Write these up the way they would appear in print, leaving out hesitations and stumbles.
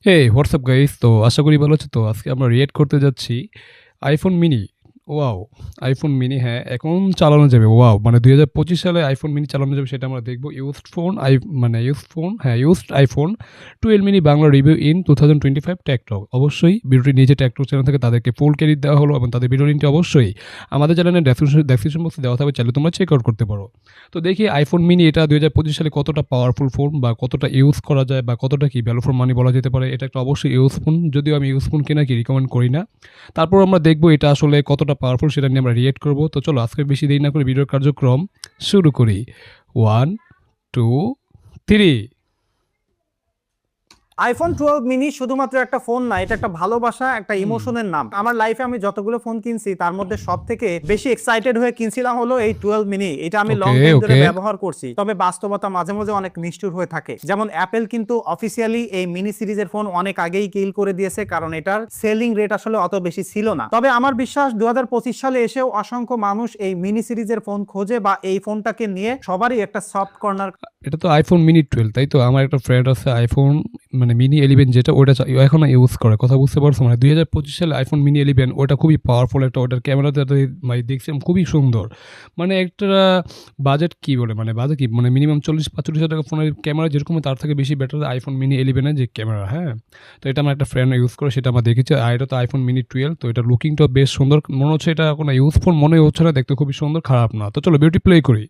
হে WhatsApp guys, তো আশা করি ভালো আছো। তো আজকে আমরা রিয়েক্ট করতে যাচ্ছি iPhone mini. Wow! IPhone mini, হ্যাঁ, এখন চালানো যাবে। ওয়াও! মানে ২০২৫ সালে আইফোন মিনি চালানো যাবে সেটা আমরা দেখব। Used phone used iPhone 12 mini Bangla review in 2025 tech talk. অবশ্যই ভিডিওটি নিজে টেক টক চ্যানেল থেকে তাদেরকে ফুল ক্রেডিট দেওয়া হলো এবং তাদের ভিডিও লিঙ্কটি অবশ্যই আমাদের চ্যানেলের ডেসক্রিপশন বক্সে দেওয়া থাকবে, চাইলে তোমরা চেক আউট করতে পারো। তো দেখি আইফোন মিনি এটা ২০২৫ সালে কতটা পাওয়ারফুল ফোন বা কতটা ইউজ করা যায় বা কতটা কি ভ্যালু ফর মানি বলা যেতে পারে। এটা একটা অবশ্যই ইউজ ফোন, যদিও আমি ইউজ ফোন কেনাকে রিকমেন্ড করি না। তারপর আমরা দেখব এটা আসলে কতটা পাওয়ারফুল সেটা নিয়ে আমরা রিয়েক্ট করব। তো চলো আজকে বেশি দেরি না করে ভিডিওর কার্যক্রম শুরু করি। 1 2 3। আইফোন 12 মিনি শুধুমাত্র একটা ফোন না, এটা একটা ভালোবাসা, একটা ইমোশনের নাম। আমার লাইফে আমি যতগুলো ফোন কিনছি তার মধ্যে সব থেকে বেশি এক্সাইটেড হয়ে কিনছিলাম হলো এই 12 মিনি। এটা আমি লং টাইম ধরে ব্যবহার করছি, তবে বাস্তবতা মাঝে মাঝে অনেক নিষ্ঠুর হয়ে থাকে। যেমন অ্যাপেল কিন্তু অফিসিয়ালি এই মিনি সিরিজের ফোন অনেক আগেই কিল করে দিয়েছে, কারণ এটার সেলিং রেট আসলে অত বেশি ছিল না। তবে আমার বিশ্বাস 2025 সালে এসেও অসংখ্য মানুষ এই মিনি সিরিজের ফোন খোঁজে বা এই ফোনটাকে নিয়ে সবারই একটা সফট কর্নার। এটা তো আইফোন মিনি 12, তাই তো? আমার একটা ফ্রেন্ড আছে আইফোন মানে মিনি 11, যেটা ওটা এখন ইউজ করে। কথা বুঝতে পারছো? মানে 2025 সালে আইফোন মিনি 11 ওটা খুবই পাওয়ারফুল একটা, ওটার ক্যামেরাতে মানে দেখছিলাম খুবই সুন্দর। মানে একটা বাজেট কি বলে, মানে বাজেট কি মানে মিনিমাম 40-45 হাজার টাকা ফোনের ক্যামেরা যেরকম তার থেকে বেশি বেটার আইফোন মিনি 11 যে ক্যামেরা। হ্যাঁ, তো এটা আমার একটা ফ্রেন্ড ইউজ করে, সেটা আমরা দেখেছি। আর এটা তো আইফোন মিনি 12, তো এটা লুকিংটাও বেশ সুন্দর মনে হচ্ছে। এটা কোনো ইউজ ফোন মনে হচ্ছে না, দেখতে খুবই সুন্দর, খারাপ না। তো চলো বিউটি প্লে করি।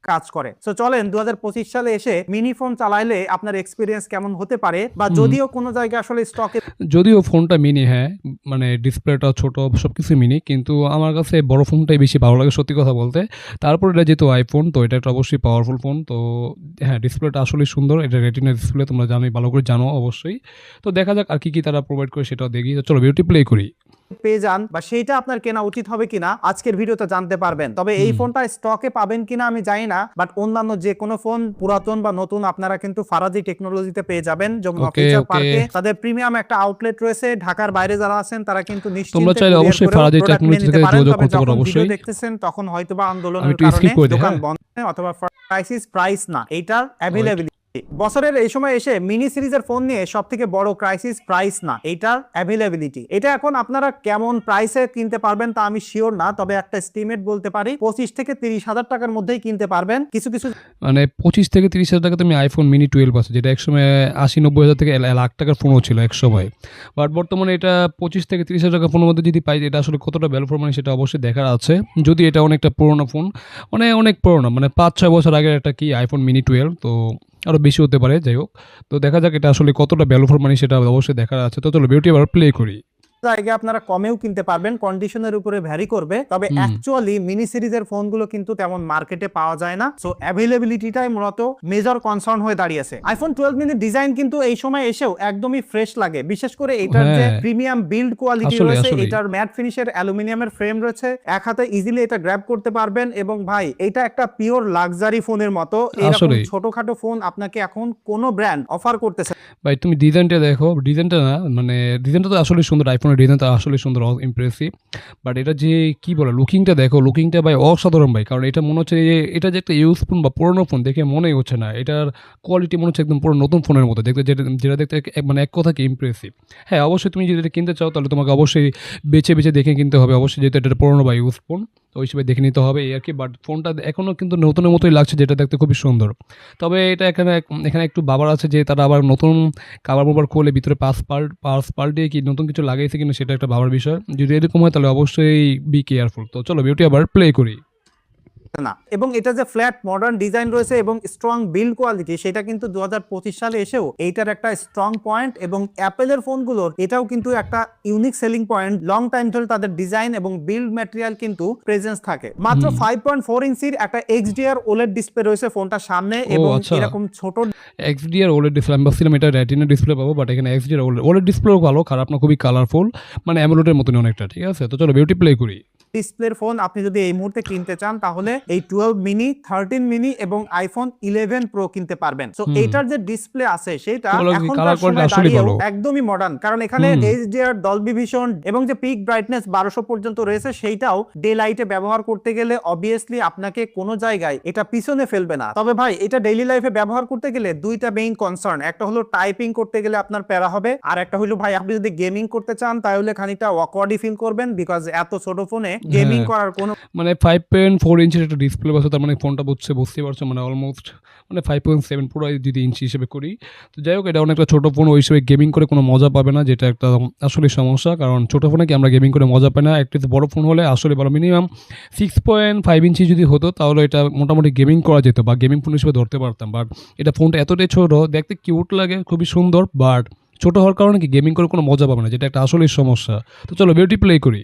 কাজ করে। সো চলেন 2025 সালে এসে মিনি ফোন চালাইলে আপনার এক্সপিরিয়েন্স কেমন হতে পারে, বা যদিও কোনো জায়গায় আসলে স্টকে, যদিও ফোনটা মিনি, হ্যাঁ, মানে ডিসপ্লেটা ছোট, সব কিছু মিনি, কিন্তু আমার কাছে বড় ফোনটাই বেশি ভালো লাগে সত্যি কথা বলতে। তারপর এটা যেহেতু আইফোন, তো এটা একটা অবশ্যই পাওয়ারফুল ফোন। তো হ্যাঁ, ডিসপ্লেটা আসলে সুন্দর, এটা রেটিনা ডিসপ্লে, তোমরা জানোই, ভালো করে জানো অবশ্যই। তো দেখা যাক আর কি কি তারা প্রোভাইড করে সেটাও দেখি। তো চলো বিউটি প্লে করি। পেয়ে যান বা সেইটা আপনার কেনা উচিত হবে কিনা আজকের ভিডিওতে জানতে পারবেন। তবে এই ফোনটা স্টকে পাবেন কিনা আমি জানি না, বাট অন্যান্য যে কোনো ফোন পুরাতন বা নতুন আপনারা কিন্তু ফারাজি টেকনোলজিতে পেয়ে যাবেন। যমুনা ফিউচার পার্কে তাদের প্রিমিয়াম একটা আউটলেট রয়েছে। ঢাকার বাইরে যারা আছেন তারা কিন্তু তোমরা চাইলে অবশ্যই ফারাজি টেকনোলজি থেকে যোগাযোগ করতে পারো। অবশ্যই দেখতেছেন তখন হয়তোবা আন্দোলনের কারণে দোকান বন্ধ অথবা প্রাইস না, এইটার অ্যাভেলেবিলিটি। বছরের এই সময় এসে মিনি সিরিজের ফোন নিয়ে সব থেকে বড় ক্রাইসিস প্রাইস না, এইটার অ্যাভেলেবিলিটি। এটা এখন আপনারা কেমন প্রাইসে কিনতে পারবেন তা আমি শিওর না, তবে একটা এস্টিমেট বলতে পারি 25 থেকে 30 হাজার টাকার মধ্যেই কিনতে পারবেন। কিছু মানে 25 থেকে 30 হাজার টাকা তুমি আইফোন মিনি 12 আছে, যেটা একসময় 80-90 হাজার থেকে লাখ টাকার ফোনও ছিল এক সময়। বাট বর্তমানে এটা 25 থেকে 30 হাজার টাকা ফোনের মধ্যে যদি পাই, এটা আসলে কতটা ভ্যালু ফর মানি সেটা অবশ্যই দেখার আছে। যদি এটা অনেকটা পুরোনো ফোন, মানে অনেক পুরোনো, মানে 5-6 বছর আগের একটা কি আইফোন মিনি 12, তো আরও বেশি হতে পারে, যাই হোক। তো দেখা যাক এটা আসলে কতটা ভ্যালু ফর মানি সেটা অবশ্যই দেখার আছে। তো চলো বিউটি আবার প্লে করি। জায়গায় আপনারা কমেও কিনতে পারবেন, কন্ডিশনের উপরে ভ্যারি করবে। তবে অ্যাকচুয়ালি মিনি সিরিজের ফোনগুলো কিন্তু তেমন মার্কেটে পাওয়া যায় না, সো অ্যাভেলেবিলিটিটাই মূলত মেজর কনসার্ন হয়ে দাঁড়িয়েছে। আইফোন 12 মিনি ডিজাইন কিন্তু এই সময় এসেও একদমই ফ্রেশ লাগে, বিশেষ করে এটার যে প্রিমিয়াম বিল্ড কোয়ালিটি রয়েছে, এটার ম্যাট ফিনিশের অ্যালুমিনিয়ামের ফ্রেম রয়েছে, এক হাতে ইজিলি এটা গ্র্যাব করতে পারবেন। এবং ভাই, এটা একটা পিওর লাক্সারি ফোনের মতো। এরকম ছোটখাটো ফোন আপনাকে এখন কোনো ব্র্যান্ড অফার করতেছে। ভাই তুমি ডিজাইনটা দেখো, ডিজাইনটা না মানে ডিজাইনটা তো আসলে সুন্দর, আইফোনের ডিজাইনটা আসলে সুন্দর, ইমপ্রেসিভ। বাট এটা যে কি বলে লুকিংটা দেখো, লুকিংটা ভাই অসাধারণ ভাই। কারণ এটা মনে হচ্ছে যে এটা যে একটা ইউজ ফোন বা পুরোনো ফোন দেখে মনেই হচ্ছে না। এটার কোয়ালিটি মনে হচ্ছে একদম পুরো নতুন ফোনের মতো দেখতে, যেটা দেখতে মানে এক কথা কি ইমপ্রেসিভ। হ্যাঁ, অবশ্যই তুমি যদি এটা কিনতে চাও তাহলে তোমাকে অবশ্যই বেছে বেছে দেখে কিনতে হবে অবশ্যই, যেহেতু এটা পুরোনো বা ইউজ ফোন, তো ওই হিসেবে দেখে নিতে হবে এই আর কি। বাট ফোনটা এখনও কিন্তু নতুনের মতোই লাগছে, যেটা দেখতে খুবই সুন্দর। তবে এটা এখানে একটু বাবার আছে যে তারা আবার নতুন কাভার মোবার খুলে ভিতরে পার্স পাল্টিয়ে কি নতুন কিছু লাগাইছে কিনা সেটা একটা ভাবার বিষয়। যদি এরকম হয় তাহলে অবশ্যই বি কেয়ারফুল। তো চলো বিউটি আবার প্লে করি না। এবং এটা যে ফ্ল্যাট মডার্ন ডিজাইন রয়েছে এবং স্ট্রং বিল্ড কোয়ালিটি, সেটা কিন্তু 2025 সালে এসেও এইটার একটা স্ট্রং পয়েন্ট। এবং অ্যাপেলের ফোনগুলোর এটাও কিন্তু একটা unique selling point. Long time ধরে তাদের ডিজাইন এবং বিল্ড ম্যাটেরিয়াল কিন্তু প্রেজেন্স থাকে। মাত্র 5.4 ইঞ্চির একটা XDR OLED ডিসপ্লে রয়েছে ফোনটার সামনে, এবং এরকম ছোট XDR OLED ডিসপ্লে। আমি ভাবছিলাম এটা রেটিনা ডিসপ্লে পাবো, বাট এখানে XDR OLED ডিসপ্লেও ভালো, খারাপ না, খুবই কালারফুল, মানে অ্যামোলেডের মতনই অনেকটা। ঠিক আছে, তো চলো বিউটি প্লে করি। ডিসপ্লের ফোন আপনি যদি এই মুহূর্তে কিনতে চান তাহলে এই 12 মিনি, 13 মিনি এবং আইফোন 11 প্রো কিনতে পারবেন। সো এইটার যে ডিসপ্লে আছে সেটা এখনকার সময় দাঁড়িয়েও একদমই মডার্ন, কারণ এখানে HDR, ডলবি ভিশন এবং যে পিক ব্রাইটনেস 1200 পর্যন্ত রয়েছে সেইটাও ডে লাইটে ব্যবহার করতে গেলে অবভিয়াসলি আপনাকে কোনো জায়গায় এটা পিছনে ফেলবে না। তবে ভাই এটা ডেইলি লাইফে ব্যবহার করতে গেলে দুইটা মেইন কনসার্ন, একটা হলো টাইপিং করতে গেলে আপনার প্যারা হবে, আর একটা হলো ভাই আপনি যদি গেমিং করতে চান তাহলে খানিকটা অকওয়ার্ডই ফিল করবেন, বিকজ এত ছোট ফোনে গেমিং করার কোনো মানে 5.4 ইঞ্চির একটা ডিসপ্লে আছে, তার মানে ফোনটা বুঝতে পারছো মানে অলমোস্ট মানে 5.7 পুরো যদি ইঞ্চি হিসেবে করি। তো যাই হোক, এটা অনেকটা ছোটো ফোন, ওই হিসেবে গেমিং করে কোনো মজা পাবে না, যেটা একটা আসলে সমস্যা। কারণ ছোটো ফোনে কি আমরা গেমিং করে মজা পাই না, একটু বড় ফোন হলে আসলে ভালো। মিনিমাম 6.5 ইঞ্চি যদি হতো তাহলে এটা মোটামুটি গেমিং করা যেত বা গেমিং ফোন হিসেবে ধরতে পারতাম। বাট এটা ফোনটা এতটাই ছোটো, দেখতে কিউট লাগে, খুবই সুন্দর, বাট ছোটো হওয়ার কারণে কি গেমিং করে কোনো মজা পাবে না, যেটা একটা আসলেই সমস্যা। তো চলো বিউটি প্লে করি।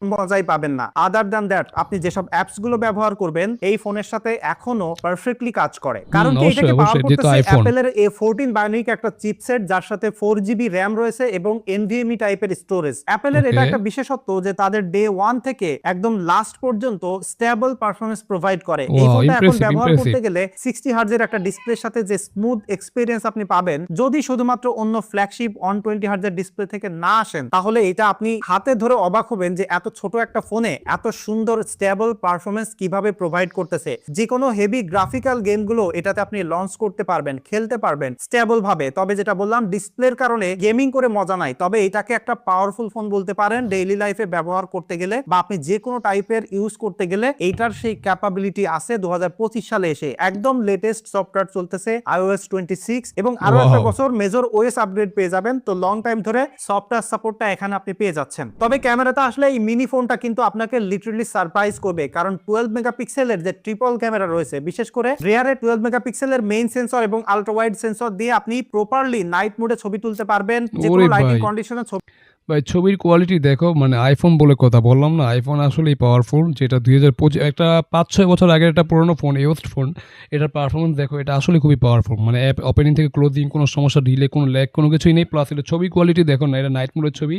মজাই পাবেন না। আদার দ্যান দ্যাট আপনি যেসব অ্যাপস গুলো ব্যবহার করবেন এই ফোনের সাথে এখনো পারফেক্টলি কাজ করে, কারণ কি এটাকে পাওয়ার করতেছে অ্যাপেলের A14 বায়োনিক একটা চিপসেট, যার সাথে 4GB RAM রয়েছে এবং NVMe টাইপের স্টোরেজ। অ্যাপেলের এটা একটা বিশেষত্ব যে তাদের ডে 1 থেকে একদম লাস্ট পর্যন্ত স্টেবল পারফরম্যান্স প্রোভাইড করে। এই ফোনটা এখন ব্যবহার করতে গেলে 60 হার্জের একটা ডিসপ্লের সাথে যে স্মুথ এক্সপেরিয়েন্স আপনি পাবেন, যদি শুধুমাত্র অন্য ফ্ল্যাগশিপ 120 হার্জের ডিসপ্লে থেকে না আসেন তাহলে এটা আপনি হাতে ধরে অবাক হবেন যে এত ছোট একটা ফোনে এত সুন্দর স্টেবল পারফরম্যান্স কিভাবে প্রোভাইড করতেছে। যে কোনো হেভি গ্রাফিক্যাল গেমগুলো এটাতে আপনি লঞ্চ করতে পারবেন, খেলতে পারবেন স্টেবল ভাবে। তবে যেটা বললাম ডিসপ্লের কারণে গেমিং করে মজা নাই, তবে এটাকে একটা পাওয়ারফুল ফোন বলতে পারেন ডেইলি লাইফে ব্যবহার করতে গেলে বা আপনি যে কোনো টাইপের ইউজ করতে গেলে এইটার সেই ক্যাপাবিলিটি আছে। 2025 সালে এসে একদম লেটেস্ট সফটওয়্যার চলতেছে iOS 26 এবং আরো একটা বছর মেজর OS আপগ্রেড পেয়ে যাবেন। তো লং টাইম ধরে সফটওয়্যার সাপোর্টটা এখানে আপনি পেয়ে যাচ্ছেন। তবে ক্যামেরাতে আসলে এই মিনি ফোনটা কিন্তু আপনাকে লিটারালি সারপ্রাইজ করবে, কারণ 12 মেগাপিক্সেলের যে ট্রিপল ক্যামেরা রয়েছে, বিশেষ করে রিয়ারে 12 মেগাপিক্সেলের মেইন সেন্সর এবং আলট্রা ওয়াইড সেন্সর দিয়ে আপনি প্রপারলি নাইট মোডে ছবি তুলতে পারবেন, যে কোনো লাইটিং কন্ডিশনে ছবি। ভাই ছবির কোয়ালিটি দেখো, মানে আইফোন বলে কথা বললাম না, আইফোন আসলেই পাওয়ারফুল। যেটা 2025 একটা 5-6 বছর আগের একটা পুরোনো ফোন, ইউজড ফোন, এটার পারফরমেন্স দেখো, এটা আসলে খুবই পাওয়ারফুল। মানে অ্যাপ ওপেনিং থেকে ক্লোজিং কোনো সমস্যা, ডিলে কোনো ল্যাগ কোনো কিছুই নেই। প্লাস এটা ছবি কোয়ালিটি দেখো না, এটা নাইট মোডের ছবি,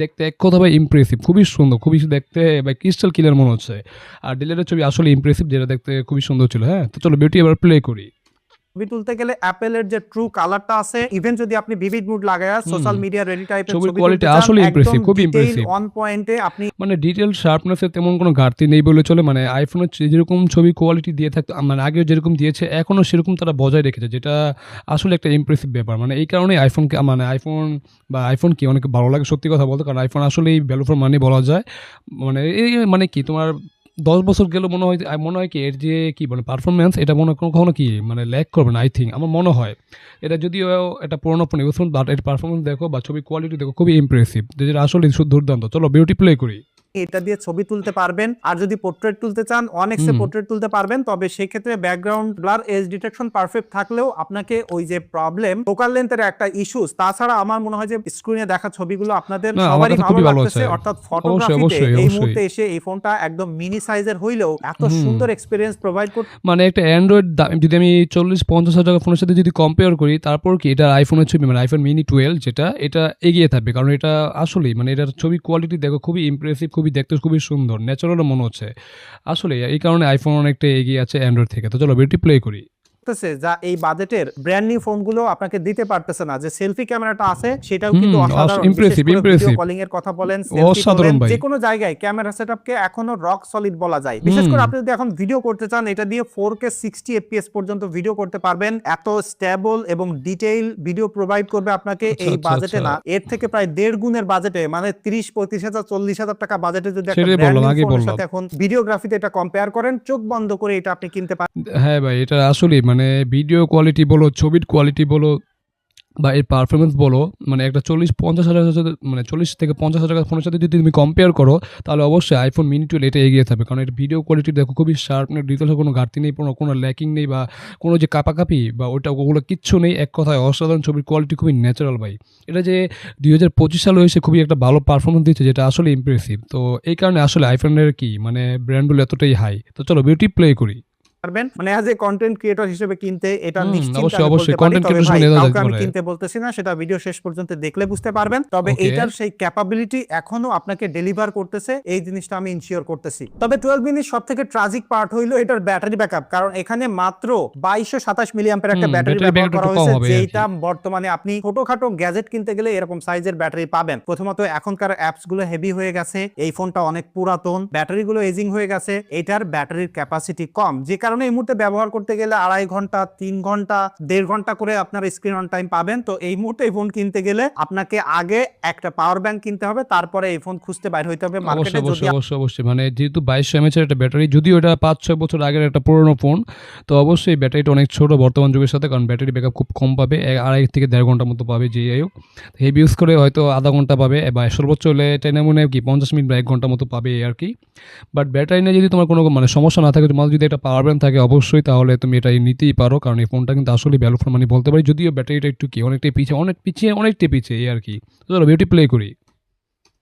দেখতে এক কথা ভাই ইমপ্রেসিভ, খুবই সুন্দর, খুবই দেখতে ভাই ক্রিস্টাল ক্লিয়ার মনে হচ্ছে। আর ডিলেটের ছবি আসলে ইমপ্রেসিভ, যেটা দেখতে খুবই সুন্দর ছিল। হ্যাঁ, তো চলো বিউটি এবার প্লে করি। ছবি তুলতে গেলে অ্যাপেলের যে ট্রু কালারটা আছে, ইভেন যদি আপনি ভিভিড মুড লাগায়া সোশ্যাল মিডিয়া রেডি টাইপের ছবি কোয়ালিটি আসলে ইমপ্রেসিভ, খুব ইমপ্রেসিভ। অন পয়েন্টে আপনি মানে ডিটেইল শার্পনেসে তেমন কোনো ঘাটতি নেই বলে চলে। মানে আইফোনের যেরকম ছবি কোয়ালিটি দিয়ে থাকতো, মানে আগেও যেরকম দিয়েছে এখনও সেরকম তারা বজায় রেখেছে, যেটা আসলে একটা ইমপ্রেসিভ ব্যাপার। মানে এই কারণে আইফোনকে মানে আইফোন কি অনেক ভালো লাগে সত্যি কথা বলতে, কারণ আইফোন আসলেই ভ্যালু ফর মানি বলা যায়। মানে এই মানে কি তোমার 10 বছর গেলে মনে হয় কি এর যে কি বলে পারফরমেন্স, এটা মনে কখনো কি মানে ল্যাগ করবে না। আই থিঙ্ক আমার মনে হয় এটা যদিও এটা পুরোনো ফোন ইউজ করুন, বাট এর পারফরমেন্স দেখো বা ছবি কোয়ালিটি দেখো, খুবই ইমপ্রেসিভ, যেটা আসলে দুর্দান্ত। চলো বিউটি প্লে করি। এটা দিয়ে ছবি তুলতে পারবেন, আর যদি পোর্ট্রেট তুলতে চান অনেকসে পোর্ট্রেট তুলতে পারবেন। তবে সেই ক্ষেত্রে background blur, age detection perfect থাকলেও আপনাকে ওই যে প্রবলেম ফোকাল লেন্থের একটা ইস্যুস, তাছাড়া আমার মনে হয় যে স্ক্রিনে দেখা ছবিগুলো আপনাদের সবারই ভালো লাগতেছে। অর্থাৎ ফটোগ্রাফিতে এই মুহূর্তে এসে এই ফোনটা একদম মিনি সাইজের হইলেও এত সুন্দর এক্সপেরিয়েন্স প্রোভাইড করতে, মানে একটা অ্যান্ড্রয়েড যদি আমি 40-50 হাজার টাকা ফোনের সাথে যদি কম্পেয়ার করি, তারপর কি এটা আইফোনের ছবি মানে আইফোন মিনি 12 যেটা, এটা এগিয়ে থাকবে। কারণ এটা আসলেই মানে এটার ছবি কোয়ালিটি দেখো, খুবই ইমপ্রেসিভ, খুবই দেখতে খুবই সুন্দর, ন্যাচারাল মনে হচ্ছে আসলে। এই কারণে আইফোন অনেকটা এগিয়ে আছে অ্যান্ড্রয়েড থেকে। তো চলো বিউটি প্লে করি। যা এই বাজেটের ব্র্যান্ড নিউ ফোনগুলো আপনাকে দিতে পারতেছে না। যে সেলফি ক্যামেরাটা আছে সেটাও কিন্তু অসাধারণ, ইমপ্রেসিভ। ভিডিও কলিং এর কথা বলেন, সেলফি বলেন, যে কোনো জায়গায় ক্যামেরা সেটআপকে এখনো রক সলিড বলা যায়। বিশেষ করে আপনি যদি এখন ভিডিও করতে চান, এটা দিয়ে 4K 60 FPS পর্যন্ত ভিডিও করতে পারবেন। এত স্টেবল এবং ডিটেইল ভিডিও প্রোভাইড করবে আপনাকে এই বাজেটে না, এর থেকে প্রায় 1.5 গুণের বাজেটে, মানে 30-35 হাজার 40 হাজার টাকা বাজেটে যদি একটা ব্র্যান্ড নিউ ফোনের সাথে এখন ভিডিওগ্রাফিতে এটা কম্পেয়ার করেন, চোখ বন্ধ করে এটা আপনি কিনতে পারেন। হ্যাঁ ভাই, এটা আসলে মানে ভিডিও কোয়ালিটি বলো, ছবির কোয়ালিটি বলো বা এর পারফরমেন্স বলো, মানে একটা 40-50 হাজার মানে 40 থেকে 50 হাজার টাকা ফোনের সাথে যদি তুমি কম্পেয়ার করো, তাহলে অবশ্যই আইফোন মিনি 12 এটা এগিয়ে থাকবে। কারণ এর ভিডিও কোয়ালিটি দেখো, খুবই শার্প, ডিটেলসের কোনো ঘাটতি নেই, কোনো ল্যাকিং নেই বা কোনো যে কাপাকাপি বা ওগুলো কিচ্ছু নেই। এক কথায় অসাধারণ ছবির কোয়ালিটি, খুবই ন্যাচারাল ভাই। এটা যে 2025 সালে এসে খুবই একটা ভালো পারফরমেন্স দিচ্ছে, যেটা আসলে ইমপ্রেসিভ। তো এই কারণে আসলে আইফোনের কি মানে ব্র্যান্ডগুলো এতটাই হাই। তো চলো বিউটি প্লে করি। পারবেন, মানে অ্যাজ এ কন্টেন্ট ক্রিয়েটর হিসেবে কিনতে এটা নিশ্চিন্তে আমি অবশ্যই বলতে পারি। কন্টেন্ট তবে ক্রিয়েটর ভাই হিসেবে নেওয়া কাউকে যেতে আমি পারে। কিনতে বলতেছি না, সেটা ভিডিও শেষ পর্যন্ত দেখলে বুঝতে পারবেন। তবে ওকে। এইটার সেই ক্যাপাবিলিটি এখনো আপনাকে ডেলিভার করতেছে, এই জিনিসটা আমি ইনশিওর করতেছি। তবে 12 মিনিট সবথেকে ট্রাজিক পার্ট হইলো এটার ব্যাটারি ব্যাকআপ, কারণ এখানে মাত্র 2227 মিলিঅ্যাম্পিয়ার একটা ব্যাটারি ব্যাটারি ব্যবহার ব্যাকআপটা করা একটু কম হয়েছে, হবে আর কি। যেটা বর্তমানে আপনি ছোটখাটো গ্যাজেট কিনতে গেলে এরকম সাইজের ব্যাটারি পাবেন। প্রথমত এখনকার অ্যাপস গুলো হেভি হয়ে গেছে, এই ফোনটা অনেক পুরাতন, ব্যাটারি গুলো এজিং হয়ে গেছে, এটার ব্যাটারির ক্যাপাসিটি কম, যে কারণে এই মুহূর্তে ব্যবহার করতে গেলে 2.5 ঘন্টা 3 ঘন্টা 1.5 ঘন্টা করে আপনার স্ক্রিন অন টাইম পাবেন। তো এই মুহূর্তে এই ফোন কিনতে গেলে আপনাকে আগে একটা পাওয়ার ব্যাংক কিনতে হবে, তারপরে এই ফোন খুঁজতে বাইর হইতে হবে মার্কেটে। যদি অবশ্যই মানে যেহেতু 2200 mAh একটা ব্যাটারি, যদিও এটা 5-6 বছর আগের একটা পুরনো ফোন, তো অবশ্যই ব্যাটারিটা অনেক ছোট বর্তমান যুগের সাথে, কারণ ব্যাটারি ব্যাকআপ খুব কম পাবে, 2.5 থেকে 1.5 ঘন্টার মতো পাবে। যে যাই হোক, হেভি ইউজ করে হয়তো আধা ঘন্টা পাবে, বা সর্বোচ্চ হলে টেনে মনে কি 50 মিনিট বা 1 ঘন্টার মতো পাবে আর কি। বাট ব্যাটারি নিয়ে যদি তোমার কোনো মানে সমস্যা না থাকে, তোমার যদি একটা পাওয়ার ব্যাংক থাকে অবশ্যই, তাহলে তুমি এটা নিতেই পারো, কারণ এই ফোনটা কিন্তু আসলে ভ্যালু ফর মানি বলতে পারি। যদিও ব্যাটারিটা একটু কি অনেকটাই পিছিয়ে এই আর কি। চলো বিউটি প্লে করি।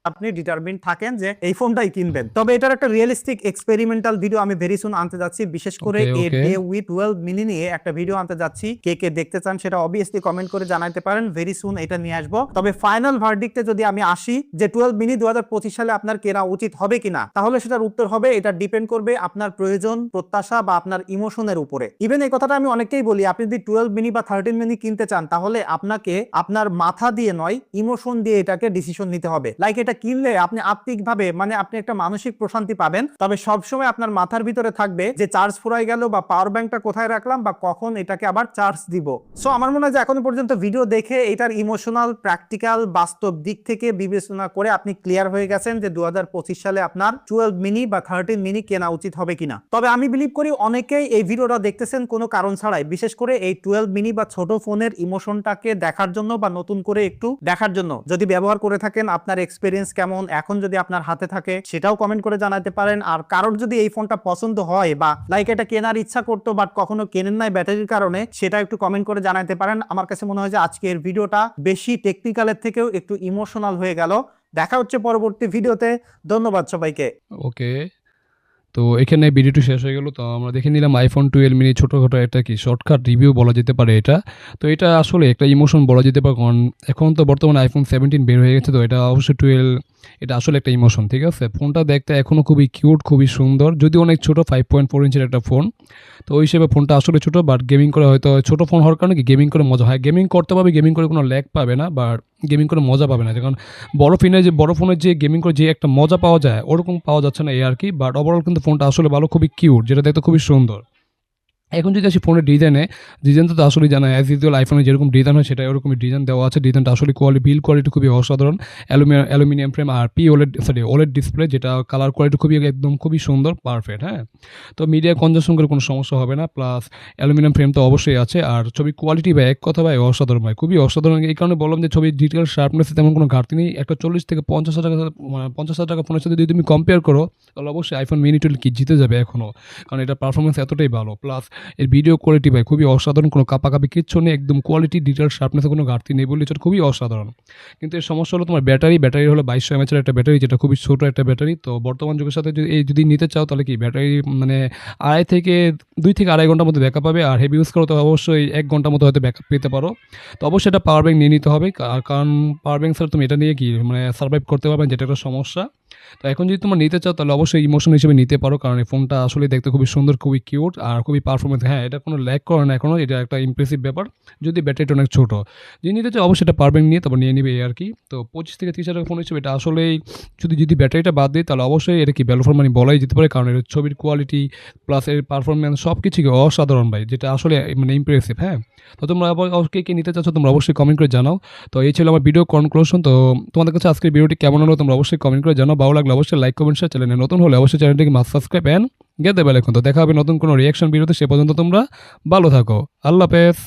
আপনি ডিটারমিন থাকেন যে এই ফোনটাই কিনবেন। তবে এটার একটা রিয়েলিস্টিক এক্সপেরিমেন্টাল ভিডিও আমি ভেরি সুন আনতে যাচ্ছি, বিশেষ করে এই ওকে। ডে উইথ 12 মিনি নিয়ে একটা ভিডিও আনতে যাচ্ছি। কে কে দেখতে চান সেটা অবভিয়াসলি কমেন্ট করে জানাতে পারেন, ভেরি সুন এটা নিয়ে আসবো। তবে ফাইনাল ভার্ডিক্টে যদি আমি আসি যে 12 মিনি 2025 সালে আপনার কেনা উচিত হবে কিনা, তাহলে সেটার উত্তর হবে এটা ডিপেন্ড করবে আপনার প্রয়োজন, প্রত্যাশা বা আপনার ইমোশনের উপরে। ইভেন এই কথাটা আমি অনেককেই বলি, আপনি যদি 12 মিনি বা 13 মিনি কিনতে চান, তাহলে আপনাকে আপনার মাথা দিয়ে নয়, ইমোশন দিয়ে এটাকে ডিসিশন নিতে হবে। লাইক এটা কিনলে আপনি আত্মিকভাবে মানে আপনি একটা মানসিক প্রশান্তি পাবেন, তবে সবসময় আপনার মাথার ভিতরে থাকবে যে চার্জ ফুরাই গেল বা পাওয়ার ব্যাংকটা কোথায় রাখলাম বা কখন এটাকে আবার চার্জ দিব। সো আমার মনে হয় যে এখনো পর্যন্ত ভিডিও দেখে এটার ইমোশনাল, প্র্যাকটিক্যাল, বাস্তব দিক থেকে বিবেচনা করে আপনি ক্লিয়ার হয়ে গেছেন যে 2025 সালে আপনার 12 মিনি বা 13 মিনি কেনা উচিত হবে কিনা। তবে আমি বিলিভ করি অনেকেই এই ভিডিওটা দেখতেছেন কোনো কারণ ছাড়াই, বিশেষ করে এই 12 মিনি বা ছোট ফোনের ইমোশনটাকে দেখার জন্য বা নতুন করে একটু দেখার জন্য। যদি ব্যবহার করে থাকেন, আপনার এক্সপিরিয়েন্স কেমন, এখন যদি আপনার হাতে থাকে সেটাও কমেন্ট করে জানাতে পারেন। আর কারোর যদি এই ফোনটা পছন্দ হয় বা লাইক এটা কেনার ইচ্ছা করতো বাট কখনো কেনেন নাই ব্যাটারির কারণে, সেটা একটু কমেন্ট করে জানাতে পারেন। আমার কাছে মনে হয় যে আজকের ভিডিওটা বেশি টেকনিক্যালের থেকেও একটু ইমোশনাল হয়ে গেল। দেখা হচ্ছে পরবর্তী ভিডিওতে। ধন্যবাদ সবাইকে। ওকে, তো এখানে ভিডিওটি শেষ হয়ে গেল। তো আমরা দেখে নিলাম আইফোন 12 মিনি ছোটোখাটো একটা কি শর্টকাট রিভিউ বলা যেতে পারে এটা। তো এটা আসলে একটা ইমোশন বলা যেতে পারে, কারণ এখন তো বর্তমানে আইফোন 17 বের হয়ে গেছে, তো এটা অবশ্যই 12, এটা আসলে একটা ইমোশন। ঠিক আছে, ফোনটা দেখতে এখনও খুবই কিউট, খুবই সুন্দর, যদিও অনেক ছোটো, 5.4 ইঞ্চের একটা ফোন। তো ওই হিসেবে ফোনটা আসলে ছোটো, বাট গেমিং করে হয়তো ছোটো ফোন হওয়ার কারণে কি গেমিং করে মজা হয়, গেমিং করতে পারবে, গেমিং করে কোনো ল্যাগ পাবে না, বাট গেমিং করে মজা পাবে না। কারণ বড় ফোনের যে গেমিং করে যে একটা মজা পাওয়া যায় ওরকম পাওয়া যাচ্ছে না এই আর কি। বাট ওভারঅল কিন্তু ফোনটা আসলে ভালো, খুবই কিউট, যেটা দেখতে খুবই সুন্দর। এখন যদি আসি ফোনের ডিজাইন তো আসলে জানা অ্যাজ ইউজুয়াল আইফোনে যেরকম ডিজাইন হয় সেটা ওরকমই ডিজাইন দেওয়া আছে। ডিজাইনটা আসলে বিল্ড কোয়ালিটি খুবই অসাধারণ, অ্যালুমিনিয়াম ফ্রেম আর ওলেড ডিসপ্লে, যেটা কালার কোয়ালিটি খুবই সুন্দর, পারফেক্ট। হ্যাঁ, তো মিডিয়া কনজাম্পশন করে কোনো সমস্যা হবে না, প্লাস অ্যালুমিনিয়াম ফ্রেম তো অবশ্যই আছে। আর ছবি কোয়ালিটি ভাই এক কথা ভাই অসাধারণ, ভাই খুবই অসাধারণ। এই কারণে বললাম যে ছবির ডিটেল শার্পনেসে তেমন কোনো ঘাটতি নেই। একটা 40 থেকে 50,000 টাকা ফোনের সাথে যদি তুমি কম্পেয়ার করো, তাহলে অবশ্যই আইফোন মিনি 12 কি জিতে যাবে এখনও, কারণ এটা পারফরমেন্স এতটাই ভালো। প্লাস এর ভিডিও কোয়ালিটি ভাই খুবই অসাধারণ, কোনো কাপাকাপি কিচ্ছু নেই, একদম কোয়ালিটি ডিটেল শার্পনেসে কোনো ঘাটতি নেই বলে এটা খুবই অসাধারণ। কিন্তু এর সমস্যা হলো তোমার ব্যাটারি হলো 2200 mAh একটা ব্যাটারি, যেটা খুবই ছোটো একটা ব্যাটারি। তো বর্তমান যুগের সাথে যদি নিতে চাও, তাহলে কি ব্যাটারি মানে 2 থেকে আড়াই ঘন্টার মধ্যে ব্যাকআপ পাবে, আর হেভি ইউজ করো তো অবশ্যই 1 ঘন্টার মতো হয়তো ব্যাকআপ পেতে পারো। তো অবশ্যই এটা পাওয়ার ব্যাংক নিয়ে নিতে হবে, কারণ পাওয়ার ব্যাংক ছাড়া তুমি এটা নিয়ে কি মানে সার্ভাইভ করতে পারবে, যেটা একটা সমস্যা। তো এখন যদি তোমরা নিতে চাও, তাহলে অবশ্যই ইমোশন হিসেবে নিতে পারো, কারণ এই ফোনটা আসলে দেখতে খুবই সুন্দর, খুবই কিউট আর খুবই পারফরমেন্স। হ্যাঁ, এটা কোনো ল্যাগ করে না এখনও, এটা একটা ইমপ্রেসিভ ব্যাপার। যদি ব্যাটারিটা অনেক ছোটো, যদি নিতে চাও অবশ্যই এটা পাওয়ার ব্যাংক নিয়ে তারপর নিয়ে নিবে এই আর কি। তো 25 থেকে 30 হাজার ফোন হিসেবে এটা আসলেই যদি ব্যাটারিটা বাদ দিই, তাহলে অবশ্যই এটা কি ভ্যালু ফর মানি বলাই যেতে পারে, কারণ এর ছবির কোয়ালিটি প্লাস এর পারফরমেন্স সব কিছুই অসাধারণ ভাই, যেটা আসলে মানে ইমপ্রেসিভ। হ্যাঁ, তো তোমরা কে নিতে চাচ্ছ তোমরা অবশ্যই কমেন্ট করে জানাও। তো এই ছিল আমার ভিডিও কনক্লুশন। তো তোমাদের কাছে আজকের ভিডিওটি কেমন হলো তোমরা অবশ্যই কমেন্ট করে জানাও। ভালো লাগলে অবশ্যই লাইক কমেন্ট শেয়ার, চ্যানেলে নতুন হলে অবশ্যই চ্যানেলটিকে subscribe and get the bell icon. তো দেখা হবে নতুন কোনো রিয়াকশন ভিডিওতে, সে পর্যন্ত তোমরা ভালো থাকো। আল্লাহ হাফেজ।